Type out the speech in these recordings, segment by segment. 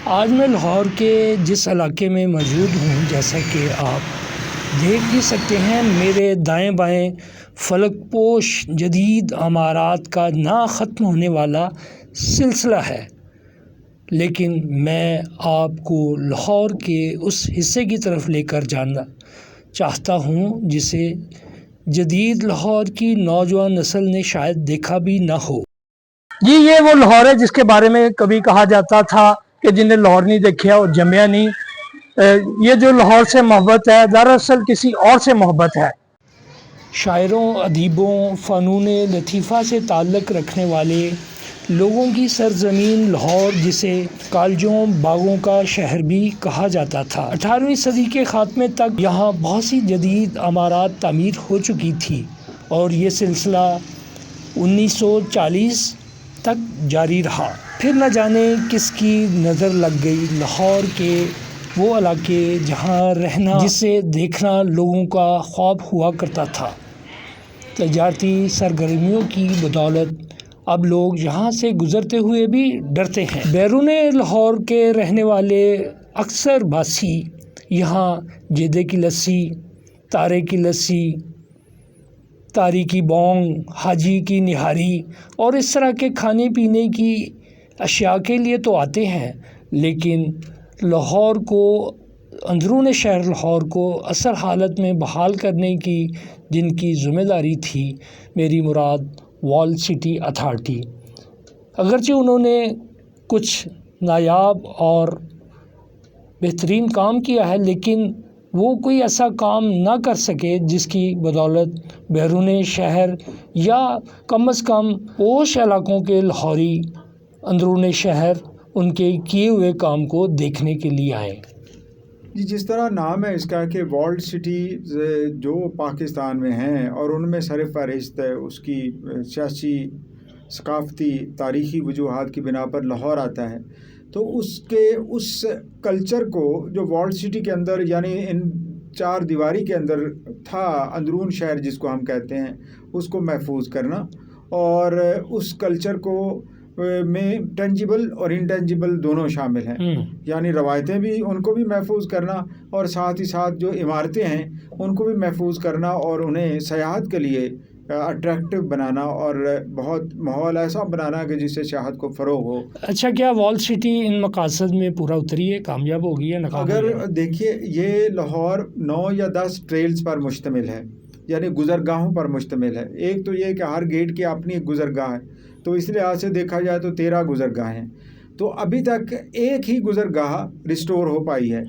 آج میں لاہور کے جس علاقے میں موجود ہوں، جیسا کہ آپ دیکھ بھی سکتے ہیں، میرے دائیں بائیں فلک پوش جدید عمارات کا نہ ختم ہونے والا سلسلہ ہے، لیکن میں آپ کو لاہور کے اس حصے کی طرف لے کر جانا چاہتا ہوں جسے جدید لاہور کی نوجوان نسل نے شاید دیکھا بھی نہ ہو۔ جی، یہ وہ لاہور ہے جس کے بارے میں کبھی کہا جاتا تھا کہ جن نے لاہور نہیں دیکھا وہ جمیا نہیں۔ یہ جو لاہور سے محبت ہے دراصل کسی اور سے محبت ہے۔ شاعروں، ادیبوں، فنون لطیفہ سے تعلق رکھنے والے لوگوں کی سرزمین لاہور، جسے کالجوں باغوں کا شہر بھی کہا جاتا تھا۔ 18ویں صدی کے خاتمے تک یہاں بہت سی جدید عمارات تعمیر ہو چکی تھی اور یہ سلسلہ 1940 تک جاری رہا۔ پھر نہ جانے کس کی نظر لگ گئی لاہور کے وہ علاقے جہاں رہنا، جسے دیکھنا لوگوں کا خواب ہوا کرتا تھا۔ تجارتی سرگرمیوں کی بدولت اب لوگ یہاں سے گزرتے ہوئے بھی ڈرتے ہیں۔ بیرون لاہور کے رہنے والے اکثر باسی یہاں جیدے کی لسی، تارے کی لسی، تاری کی بونگ، حاجی کی نہاری اور اس طرح کے کھانے پینے کی اشیاء کے لیے تو آتے ہیں، لیکن لاہور کو، اندرون شہر لاہور کو اصل حالت میں بحال کرنے کی جن کی ذمہ داری تھی، میری مراد وال سٹی اتھارٹی، اگرچہ انہوں نے کچھ نایاب اور بہترین کام کیا ہے، لیکن وہ کوئی ایسا کام نہ کر سکے جس کی بدولت بیرون شہر یا کم از کم پوش علاقوں کے لاہوری اندرون شہر ان کے کیے ہوئے کام کو دیکھنے کے لیے آئیں۔ جی، جس طرح نام ہے اس کا کہ ورلڈ سٹی جو پاکستان میں ہیں اور ان میں سر فہرست ہے، اس کی سیاسی، ثقافتی، تاریخی وجوہات کی بنا پر لاہور آتا ہے، تو اس کلچر کو جو ورلڈ سٹی کے اندر، یعنی ان چار دیواری کے اندر تھا، اندرون شہر جس کو ہم کہتے ہیں، اس کو محفوظ کرنا اور اس کلچر کو میں ٹینجیبل اور انٹینجیبل دونوں شامل ہیں، یعنی روایتیں بھی ان کو بھی محفوظ کرنا اور ساتھ ہی ساتھ جو عمارتیں ہیں ان کو بھی محفوظ کرنا اور انہیں سیاحت کے لیے اٹریکٹیو بنانا اور بہت ماحول ایسا بنانا کہ جس سے سیاحت کو فروغ ہو۔ اچھا، کیا وال سٹی ان مقاصد میں پورا اتری ہے، کامیاب ہو گئی ہے، ناکام ہو گئی ہے؟ اگر دیکھیے، یہ لاہور 9 یا 10 ٹریلز پر مشتمل ہے، یعنی گزرگاہوں پر مشتمل ہے۔ ایک تو یہ کہ ہر گیٹ کی اپنی ایک گزرگاہ ہے، تو اس لحاظ سے دیکھا جائے تو 13 گزرگاہیں ہیں، تو ابھی تک ایک ہی گزرگاہ ریسٹور ہو پائی ہے،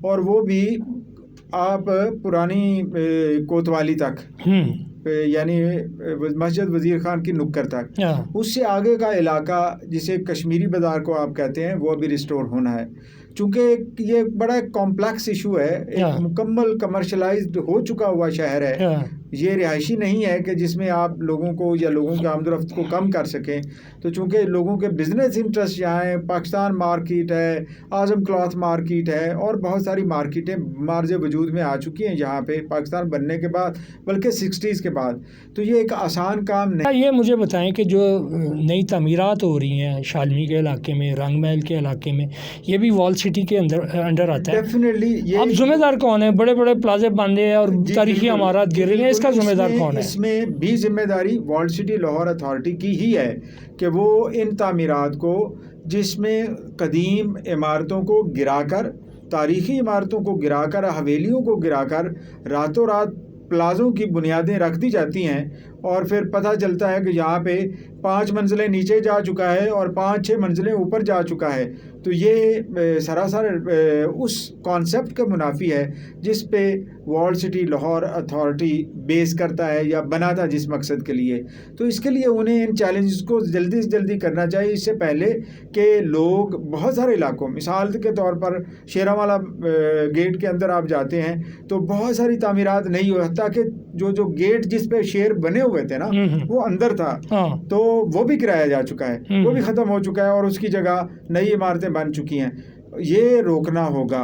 اور وہ بھی آپ پرانی کوتوالی تک، یعنی مسجد وزیر خان کی نکر تک، اس سے آگے کا علاقہ جسے کشمیری بازار کو آپ کہتے ہیں، وہ ابھی ریسٹور ہونا ہے، چونکہ یہ بڑا ایک کمپلیکس ایشو ہے، ایک مکمل کمرشلائزڈ ہو چکا ہوا شہر ہے، یہ رہائشی نہیں ہے کہ جس میں آپ لوگوں کو یا لوگوں کی آمد و رفت کو کم کر سکیں، تو چونکہ لوگوں کے بزنس انٹرسٹ یہاں ہیں، پاکستان مارکیٹ ہے، اعظم کلاتھ مارکیٹ ہے اور بہت ساری مارکیٹیں مارج وجود میں آ چکی ہیں یہاں پہ پاکستان بننے کے بعد، بلکہ 60s کے بعد، تو یہ ایک آسان کام نہیں۔ یہ مجھے بتائیں کہ جو نئی تعمیرات ہو رہی ہیں شالمی کے علاقے میں، رنگ محل کے علاقے میں، یہ بھی وال سٹی کے انڈر آتا ہے؟ ڈیفینیٹلی۔ اب ذمہ دار کون ہے؟ بڑے بڑے پلازے باندھے ہیں اور تاریخی عمارات گر رہی ہیں، اس کا ذمہ دار کون ہے؟ اس میں بھی ذمہ داری ورلڈ سٹی لاہور اتھارٹی کی ہی ہے کہ وہ ان تعمیرات کو، جس میں قدیم عمارتوں کو گرا کر، تاریخی عمارتوں کو گرا کر، حویلیوں کو گرا کر راتوں رات پلازوں کی بنیادیں رکھ دی جاتی ہیں، اور پھر پتہ چلتا ہے کہ یہاں پہ 5 منزلیں نیچے جا چکا ہے اور 5-6 منزلیں اوپر جا چکا ہے، تو یہ سراسر اس کانسیپٹ کا منافی ہے جس پہ ورلڈ سٹی لاہور اتھارٹی بیس کرتا ہے یا بنا تھا جس مقصد کے لیے۔ تو اس کے لیے انہیں ان چیلنجز کو جلدی سے جلدی کرنا چاہیے، اس سے پہلے کہ لوگ بہت سارے علاقوں، مثال کے طور پر شیرا والا گیٹ کے اندر آپ جاتے ہیں تو بہت ساری تعمیرات نہیں ہوئی، حتیٰ کہ جو گیٹ جس پہ شیر بنے ہوئے تھے نا، وہ اندر تھا، تو وہ بھی گرایا جا چکا ہے، وہ بھی ختم ہو چکا ہے اور اس کی جگہ نئی عمارتیں بن چکی ہیں۔ یہ روکنا ہوگا۔